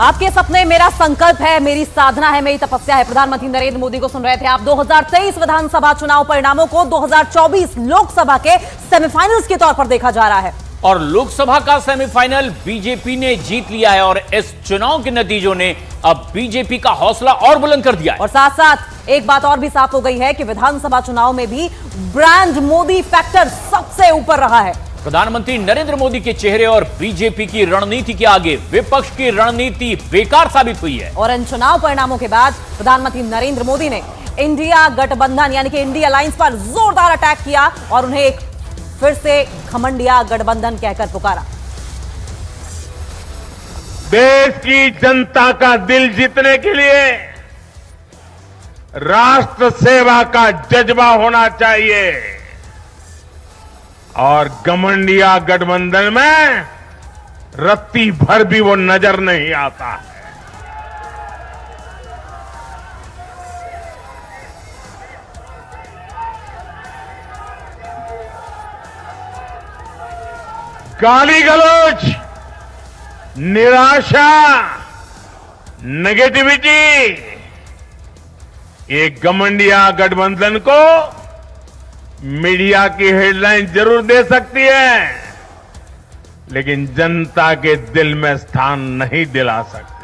आपके सपने मेरा संकल्प है, मेरी साधना है, मेरी तपस्या है। प्रधानमंत्री नरेंद्र मोदी को सुन रहे थे आप। 2023 विधानसभा चुनाव परिणामों को 2024 लोकसभा के सेमीफाइनल्स के तौर पर देखा जा रहा है। और लोकसभा का सेमीफाइनल बीजेपी ने जीत लिया है और इस चुनाव के नतीजों ने अब बीजेपी का हौसला और बुलंद कर दिया है। और साथ साथ एक बात और भी साफ हो गई है कि विधानसभा चुनाव में भी ब्रांड मोदी फैक्टर सबसे ऊपर रहा है। प्रधानमंत्री नरेंद्र मोदी के चेहरे और बीजेपी की रणनीति के आगे विपक्ष की रणनीति बेकार साबित हुई है। और इन चुनाव परिणामों के बाद प्रधानमंत्री नरेंद्र मोदी ने इंडिया गठबंधन यानी कि इंडिया अलायंस पर जोरदार अटैक किया और उन्हें एक फिर से घमंडिया गठबंधन कहकर पुकारा। देश की जनता का दिल जीतने के लिए राष्ट्र सेवा का जज्बा होना चाहिए और घमंडिया गठबंधन में रत्ती भर भी वो नजर नहीं आता है। गाली गलौज, निराशा, नेगेटिविटी एक घमंडिया गठबंधन को मीडिया की हेडलाइन जरूर दे सकती है, लेकिन जनता के दिल में स्थान नहीं दिला सकती।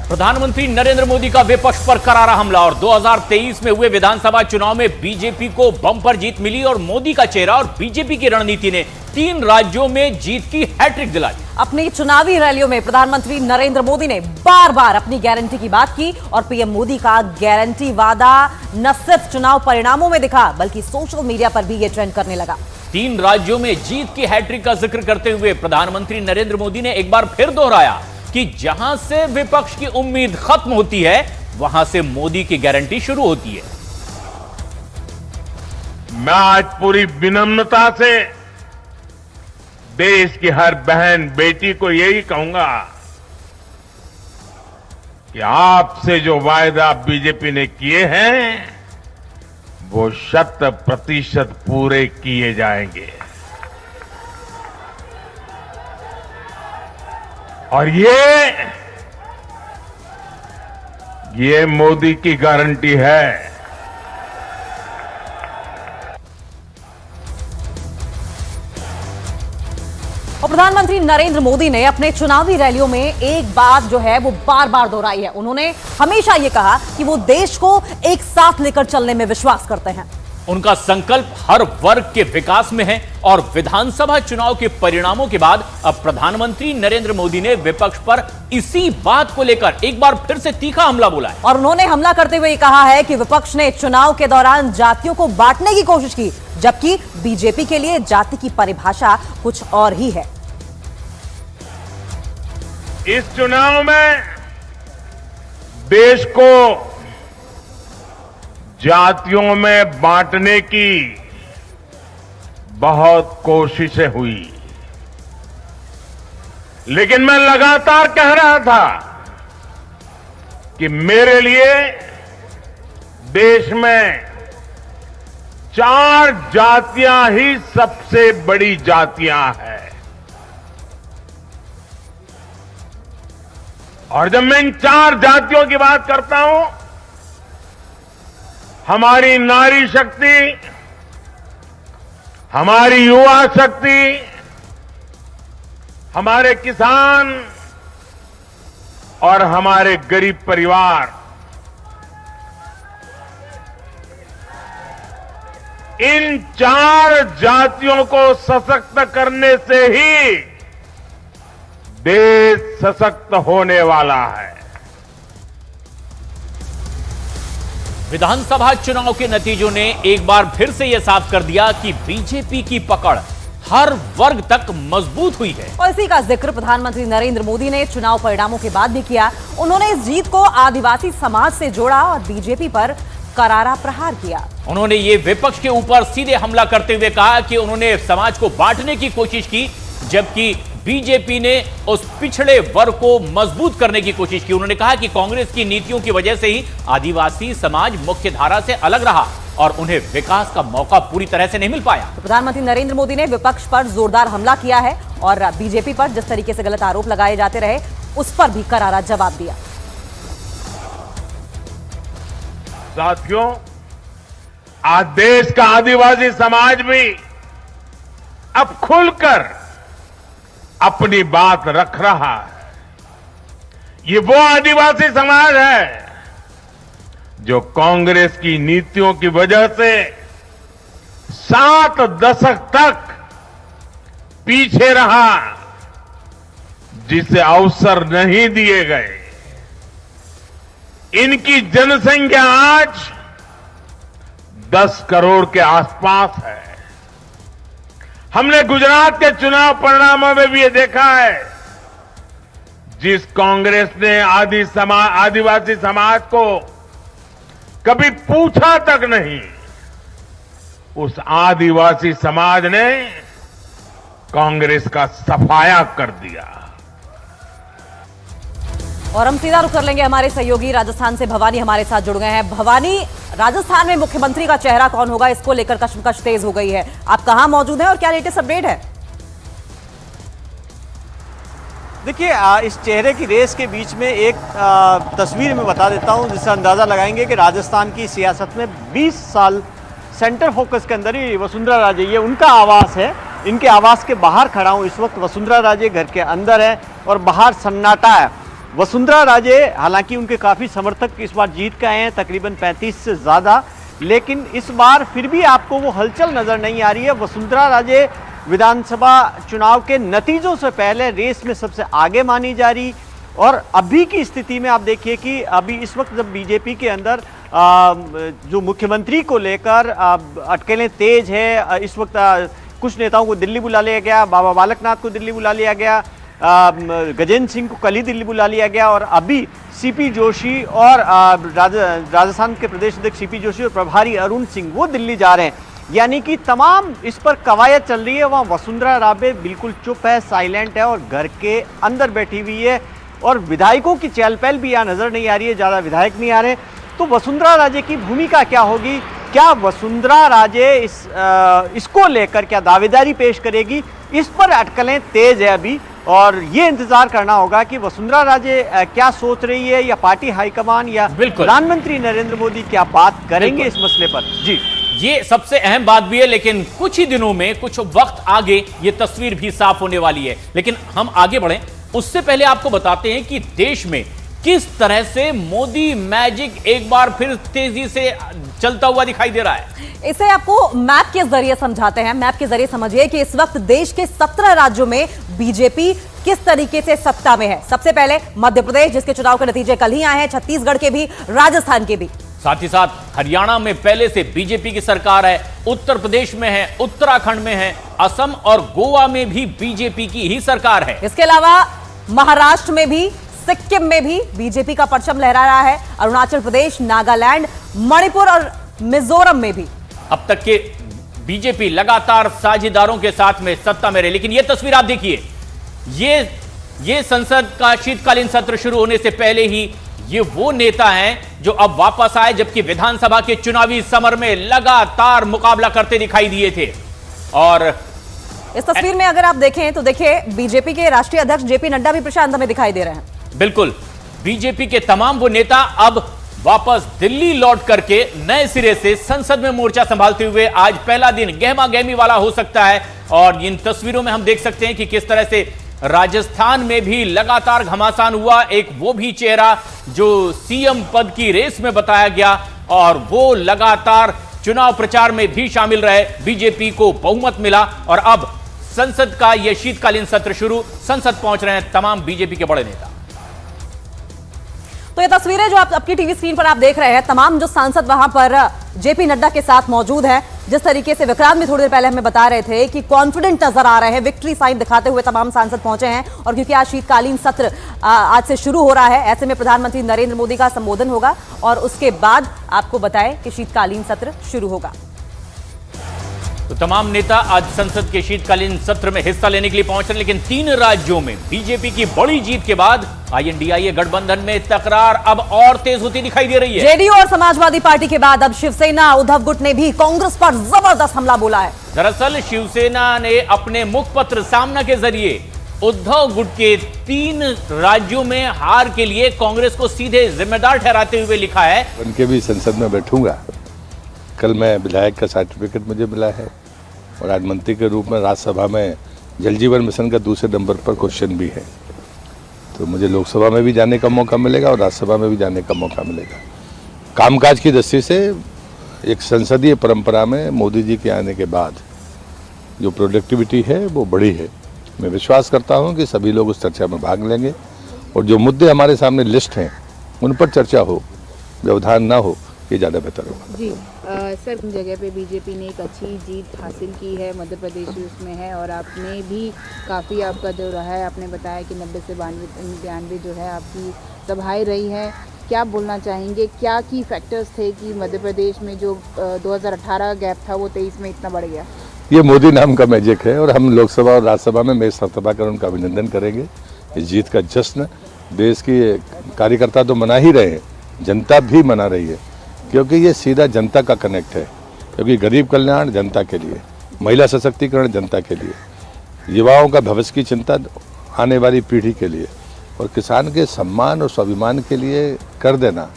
प्रधानमंत्री नरेंद्र मोदी का विपक्ष पर करारा हमला और 2023 में हुए विधानसभा चुनाव में बीजेपी को बम्पर जीत मिली और मोदी का चेहरा और बीजेपी की रणनीति ने 3 राज्यों में जीत की हैट्रिक दिलाई। अपनी चुनावी रैलियों में प्रधानमंत्री नरेंद्र मोदी ने बार बार अपनी गारंटी की बात की और पीएम मोदी का गारंटी वादा न सिर्फ चुनाव परिणामों में दिखा बल्कि सोशल मीडिया पर भी यह ट्रेंड करने लगा। 3 राज्यों में जीत की हैट्रिक का जिक्र करते हुए प्रधानमंत्री नरेंद्र मोदी ने एक बार फिर दोहराया कि जहां से विपक्ष की उम्मीद खत्म होती है वहां से मोदी की गारंटी शुरू होती है। मैं आज पूरी विनम्रता से देश की हर बहन बेटी को यही कहूंगा कि आपसे जो वायदा बीजेपी ने किए हैं वो 100% पूरे किए जाएंगे और ये मोदी की गारंटी है। और प्रधानमंत्री नरेंद्र मोदी ने अपने चुनावी रैलियों में एक बात जो है वो बार बार दोहराई है। उन्होंने हमेशा ये कहा कि वो देश को एक साथ लेकर चलने में विश्वास करते हैं। उनका संकल्प हर वर्ग के विकास में है और विधानसभा चुनाव के परिणामों के बाद अब प्रधानमंत्री नरेंद्र मोदी ने विपक्ष पर इसी बात को लेकर एक बार फिर से तीखा हमला बोला है। और उन्होंने हमला करते हुए कहा है कि विपक्ष ने चुनाव के दौरान जातियों को बांटने की कोशिश की, जबकि बीजेपी के लिए जाति की परिभाषा कुछ और ही है। इस चुनाव में देश को जातियों में बांटने की बहुत कोशिशें हुई, लेकिन मैं लगातार कह रहा था कि मेरे लिए देश में 4 जातियां ही सबसे बड़ी जातियां हैं। और जब मैं इन 4 जातियों की बात करता हूं, हमारी नारी शक्ति, हमारी युवा शक्ति, हमारे किसान और हमारे गरीब परिवार, इन 4 जातियों को सशक्त करने से ही देश सशक्त होने वाला है। विधानसभा चुनाव के नतीजों ने एक बार फिर से यह साफ कर दिया कि बीजेपी की पकड़ हर वर्ग तक मजबूत हुई है। और इसी का जिक्र प्रधानमंत्री नरेंद्र मोदी ने चुनाव परिणामों के बाद भी किया। उन्होंने इस जीत को आदिवासी समाज से जोड़ा और बीजेपी पर करारा प्रहार किया। उन्होंने ये विपक्ष के ऊपर सीधे हमला करते हुए कहा कि उन्होंने समाज को बांटने की कोशिश की, जबकि बीजेपी ने उस पिछड़े वर्ग को मजबूत करने की कोशिश की। उन्होंने कहा कि कांग्रेस की नीतियों की वजह से ही आदिवासी समाज मुख्य धारा से अलग रहा। और उन्हें विकास का मौका पूरी तरह से नहीं मिल पाया। तो प्रधानमंत्री नरेंद्र मोदी ने विपक्ष पर जोरदार हमला किया है और बीजेपी पर जिस तरीके से गलत आरोप लगाए जाते रहे उस पर भी करारा जवाब दिया। साथियों, आज देश का आदिवासी समाज भी अब खुलकर अपनी बात रख रहा है। ये वो आदिवासी समाज है जो कांग्रेस की नीतियों की वजह से 7 दशक तक पीछे रहा, जिसे अवसर नहीं दिए गए। इनकी जनसंख्या आज 10 करोड़ के आसपास है। हमने गुजरात के चुनाव परिणामों में भी ये देखा है, जिस कांग्रेस ने आदिवासी समाज को कभी पूछा तक नहीं, उस आदिवासी समाज ने कांग्रेस का सफाया कर दिया। और हम सीधा रुख कर लेंगे, हमारे सहयोगी राजस्थान से भवानी हमारे साथ जुड़ गए हैं। भवानी, राजस्थान में मुख्यमंत्री का चेहरा कौन होगा, इसको लेकर कशमकश तेज हो गई है। आप कहां मौजूद हैं और क्या लेटेस्ट अपडेट है? देखिए, इस चेहरे की रेस के बीच में एक तस्वीर मैं बता देता हूं, जिससे अंदाज़ा लगाएंगे कि राजस्थान की सियासत में 20 साल सेंटर फोकस के अंदर ही वसुंधरा राजे, ये उनका आवास है। इनके आवास के बाहर खड़ा हूं इस वक्त। वसुंधरा राजे घर के अंदर है और बाहर सन्नाटा है। वसुंधरा राजे, हालांकि उनके काफ़ी समर्थक इस बार जीत के आए हैं, तकरीबन 35 से ज़्यादा, लेकिन इस बार फिर भी आपको वो हलचल नज़र नहीं आ रही है। वसुंधरा राजे विधानसभा चुनाव के नतीजों से पहले रेस में सबसे आगे मानी जा रही, और अभी की स्थिति में आप देखिए कि अभी इस वक्त जब बीजेपी के अंदर जो मुख्यमंत्री को लेकर अटकलें तेज है, इस वक्त कुछ नेताओं को दिल्ली बुला लिया गया, बाबा बालकनाथ को दिल्ली बुला लिया गया, गजेंद्र सिंह को कल ही दिल्ली बुला लिया गया, और अभी सीपी जोशी और राजस्थान के प्रदेश अध्यक्ष सीपी जोशी और प्रभारी अरुण सिंह वो दिल्ली जा रहे हैं। यानी कि तमाम इस पर कवायद चल रही है। वहाँ वसुंधरा राजे बिल्कुल चुप है, साइलेंट है और घर के अंदर बैठी हुई है, और विधायकों की चहल पहल भी यहाँ नजर नहीं आ रही है, ज़्यादा विधायक नहीं आ रहे। तो वसुंधरा राजे की भूमिका क्या होगी? क्या वसुंधरा राजे इसको लेकर क्या दावेदारी पेश करेगी? इस पर अटकलें तेज है अभी, और ये इंतजार करना होगा कि वसुंधरा राजे क्या सोच रही है, या पार्टी हाईकमान या प्रधानमंत्री नरेंद्र मोदी क्या बात करेंगे इस मसले पर। जी, ये सबसे अहम बात भी है, लेकिन कुछ ही दिनों में, कुछ वक्त आगे ये तस्वीर भी साफ होने वाली है। लेकिन हम आगे बढ़ें उससे पहले आपको बताते हैं कि देश में किस तरह से मोदी मैजिक एक बार फिर तेजी से चलता हुआ दिखाई दे रहा है। इसे आपको मैप के जरिए समझाते हैं। मैप के जरिए समझिए कि इस वक्त देश के 17 राज्यों में बीजेपी किस तरीके से सत्ता में है। सबसे पहले मध्य प्रदेश, जिसके चुनाव के नतीजे कल ही आए हैं, छत्तीसगढ़ के भी, राजस्थान के भी। साथ ही साथ हरियाणा में पहले से बीजेपी की सरकार है, उत्तर प्रदेश में है, उत्तराखंड में है, असम और गोवा में भी बीजेपी की ही सरकार है। इसके अलावा महाराष्ट्र में भी, सिक्किम में भी बीजेपी का परचम लहरा रहा है, अरुणाचल प्रदेश, नागालैंड, मणिपुर और मिजोरम में भी। अब तक के बीजेपी लगातार साझेदारों के साथ में सत्ता में रहे। लेकिन यह तस्वीर आप देखिए, ये संसद का शीतकालीन सत्र शुरू होने से पहले ही ये वो नेता हैं जो अब वापस आए, जबकि विधानसभा के चुनावी समर में लगातार मुकाबला करते दिखाई दिए थे। और इस तस्वीर में अगर आप देखें तो देखिए, बीजेपी के राष्ट्रीय अध्यक्ष जेपी नड्डा भी प्रशांत में दिखाई दे रहे हैं। बिल्कुल, बीजेपी के तमाम वो नेता अब वापस दिल्ली लौट करके नए सिरे से संसद में मोर्चा संभालते हुए आज पहला दिन गहमा गहमी वाला हो सकता है। और इन तस्वीरों में हम देख सकते हैं कि किस तरह से राजस्थान में भी लगातार घमासान हुआ। एक वो भी चेहरा जो सीएम पद की रेस में बताया गया, और वो लगातार चुनाव प्रचार में भी शामिल रहे। बीजेपी को बहुमत मिला और अब संसद का यह शीतकालीन सत्र शुरू, संसद पहुंच रहे हैं तमाम बीजेपी के बड़े नेता। तो ये तस्वीरें जो आप आपकी टीवी स्क्रीन पर आप देख रहे हैं, तमाम जो सांसद वहां पर जेपी नड्डा के साथ मौजूद हैं। जिस तरीके से विक्रांत भी थोड़ी देर पहले हमें बता रहे थे कि कॉन्फिडेंट नजर आ रहे हैं, विक्ट्री साइन दिखाते हुए तमाम सांसद पहुंचे हैं। और क्योंकि आज शीतकालीन सत्र आज से शुरू हो रहा है, ऐसे में प्रधानमंत्री नरेंद्र मोदी का संबोधन होगा और उसके बाद आपको बताएं कि शीतकालीन सत्र शुरू होगा। तो तमाम नेता आज संसद के शीतकालीन सत्र में हिस्सा लेने के लिए पहुंच रहे हैं, लेकिन 3 राज्यों में बीजेपी की बड़ी जीत के बाद INDIA गठबंधन में तकरार अब और तेज होती दिखाई दे रही है। जेडीयू और समाजवादी पार्टी के बाद अब शिवसेना उद्धव गुट ने भी कांग्रेस पर जबरदस्त हमला बोला है। दरअसल शिवसेना ने अपने मुखपत्र सामना के जरिए उद्धव गुट के 3 राज्यों में हार के लिए कांग्रेस को सीधे जिम्मेदार ठहराते हुए लिखा है। उनके भी संसद में बैठूंगा। कल मैं विधायक का सर्टिफिकेट मुझे मिला है और आज मंत्री के रूप में राज्यसभा में जल जीवन मिशन का दूसरे नंबर पर क्वेश्चन भी है, तो मुझे लोकसभा में भी जाने का मौका मिलेगा और राज्यसभा में भी जाने का मौका मिलेगा। कामकाज की दृष्टि से एक संसदीय परंपरा में मोदी जी के आने के बाद जो प्रोडक्टिविटी है वो बढ़ी है। मैं विश्वास करता हूं कि सभी लोग उस चर्चा में भाग लेंगे और जो मुद्दे हमारे सामने लिस्ट हैं उन पर चर्चा हो, व्यवधान ना हो, ये ज़्यादा बेहतर होगा। जी सर, उन जगह पे बीजेपी ने एक अच्छी जीत हासिल की है, मध्य प्रदेश भी उसमें है और आपने भी काफ़ी आपका जो रहा है, आपने बताया कि 90 से 92 जो है आपकी सभाएं रही हैं। क्या बोलना चाहेंगे, क्या की फैक्टर्स थे कि मध्य प्रदेश में जो 2018 गैप था वो 23 में इतना बढ़ गया? ये मोदी नाम का मैजिक है और हम लोकसभा और राज्यसभा में मेज सत्ता कर उनका अभिनंदन करेंगे। इस जीत का जश्न देश के कार्यकर्ता तो मना ही रहे हैं, जनता भी मना रही है, क्योंकि ये सीधा जनता का कनेक्ट है। क्योंकि गरीब कल्याण जनता के लिए, महिला सशक्तिकरण जनता के लिए, युवाओं का भविष्य की चिंता आने वाली पीढ़ी के लिए और किसान के सम्मान और स्वाभिमान के लिए कर देना,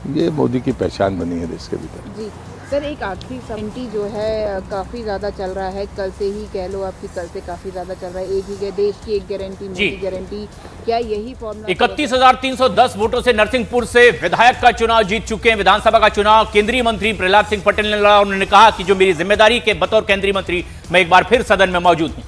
ये मोदी की पहचान बनी है देश के भीतर। जी सर, एक आखिरी गारंटी जो है काफ़ी ज़्यादा चल रहा है, कल से ही कह लो, आपकी कल से काफ़ी ज़्यादा चल रहा है। एक ही देश की एक गारंटी, मोदी गारंटी, क्या यही फॉर्मूला? 31,310 वोटों से नरसिंहपुर से विधायक का चुनाव जीत चुके हैं। विधानसभा का चुनाव केंद्रीय मंत्री प्रहलाद सिंह पटेल ने लड़ा। उन्होंने कहा कि जो मेरी जिम्मेदारी के बतौर केंद्रीय मंत्री मैं एक बार फिर सदन में मौजूद हूं।